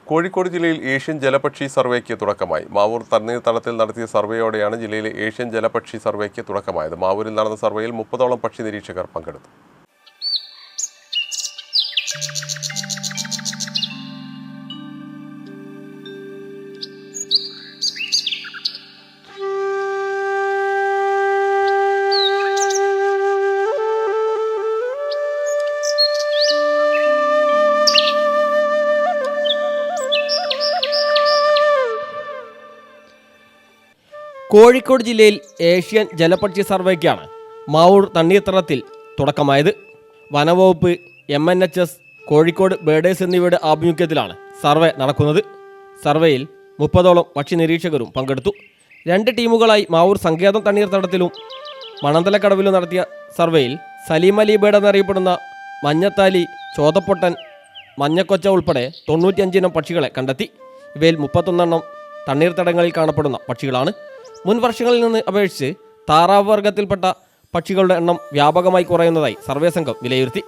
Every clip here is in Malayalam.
കോഴിക്കോട് ജില്ലയിൽ ഏഷ്യൻ ജലപക്ഷി സർവേക്ക് തുടക്കമായി. മാവൂർ തണ്ണീർത്തടത്തിൽ നടത്തിയ സർവേയോടെയാണ് ജില്ലയിലെ ഏഷ്യൻ ജലപക്ഷി സർവേക്ക് തുടക്കമായത്. മാവൂരിൽ നടന്ന സർവേയിൽ 30ഓളം പക്ഷി നിരീക്ഷകർ പങ്കെടുത്തു. കോഴിക്കോട് ജില്ലയിൽ ഏഷ്യൻ ജലപക്ഷി സർവേക്കാണ് മാവൂർ തണ്ണീർത്തടത്തിൽ തുടക്കമായത്. വനവകുപ്പ്, MNHS, കോഴിക്കോട് ബേഡേഴ്സ് എന്നിവയുടെ ആഭിമുഖ്യത്തിലാണ് സർവേ നടക്കുന്നത്. സർവേയിൽ 30ഓളം പക്ഷി നിരീക്ഷകരും പങ്കെടുത്തു. 2 ടീമുകളായി മാവൂർ സങ്കേതം തണ്ണീർത്തടത്തിലും മണന്തലക്കടവിലും നടത്തിയ സർവേയിൽ സലീം അലി ബേഡ് എന്നറിയപ്പെടുന്ന മഞ്ഞത്താലി, ചോതപ്പൊട്ടൻ, മഞ്ഞക്കൊച്ച ഉൾപ്പെടെ 95 ഇനം പക്ഷികളെ കണ്ടെത്തി. ഇവയിൽ 31 എണ്ണം തണ്ണീർത്തടങ്ങളിൽ കാണപ്പെടുന്ന പക്ഷികളാണ്. മുൻ വർഷങ്ങളിൽ നിന്ന് അപേക്ഷിച്ച് താറാവ് വർഗത്തിൽപ്പെട്ട പക്ഷികളുടെ എണ്ണം വ്യാപകമായി കുറയുന്നതായി സർവേ സംഘം വിലയിരുത്തി.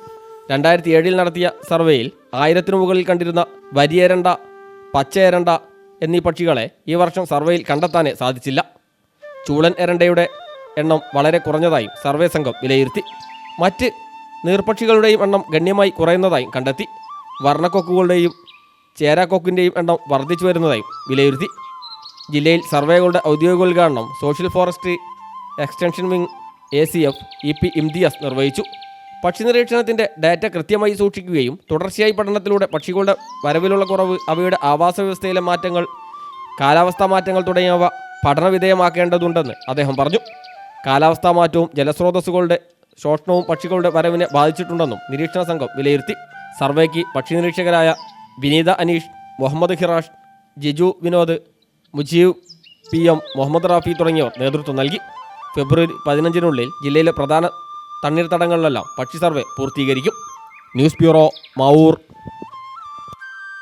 2007 നടത്തിയ സർവേയിൽ 1000 മുകളിൽ കണ്ടിരുന്ന വരിയെരണ്ട, പച്ചയെരണ്ട എന്നീ പക്ഷികളെ ഈ വർഷം സർവേയിൽ കണ്ടെത്താനേ സാധിച്ചില്ല. ചൂളൻ എരണ്ടയുടെ എണ്ണം വളരെ കുറഞ്ഞതായും സർവേ സംഘം വിലയിരുത്തി. മറ്റ് നീർപക്ഷികളുടെയും എണ്ണം ഗണ്യമായി കുറയുന്നതായും കണ്ടെത്തി. വർണ്ണക്കൊക്കുകളുടെയും ചേരാക്കൊക്കിൻ്റെയും എണ്ണം വർദ്ധിച്ചു വരുന്നതായും വിലയിരുത്തി. ജില്ലയിൽ സർവേകളുടെ ഔദ്യോഗിക ഉദ്ഘാടനം social forestry extension wing ACF EP Imtiaz നിർവഹിച്ചു. പക്ഷി നിരീക്ഷണത്തിൻ്റെ ഡാറ്റ കൃത്യമായി സൂക്ഷിക്കുകയും തുടർച്ചയായി പഠനത്തിലൂടെ പക്ഷികളുടെ വരവിലുള്ള കുറവ്, അവയുടെ ആവാസ വ്യവസ്ഥയിലെ മാറ്റങ്ങൾ, കാലാവസ്ഥാ മാറ്റങ്ങൾ തുടങ്ങിയവ പഠനവിധേയമാക്കേണ്ടതുണ്ടെന്ന് അദ്ദേഹം പറഞ്ഞു. കാലാവസ്ഥാ മാറ്റവും ജലസ്രോതസ്സുകളുടെ ശോഷണവും പക്ഷികളുടെ വരവിനെ ബാധിച്ചിട്ടുണ്ടെന്നും നിരീക്ഷണ സംഘം വിലയിരുത്തി. സർവേക്ക് പക്ഷി നിരീക്ഷകരായ വിനീത അനീഷ്, മുഹമ്മദ് ഹിറാഷ്, ജിജു വിനോദ്, മുജീബ് PM, മുഹമ്മദ് റാഫി തുടങ്ങിയവർ നേതൃത്വം നൽകി. ഫെബ്രുവരി 15-നുള്ളിൽ ജില്ലയിലെ പ്രധാന തണ്ണീർത്തടങ്ങളിലെല്ലാം പക്ഷി സർവേ പൂർത്തീകരിക്കും. News bureau, Mavoor.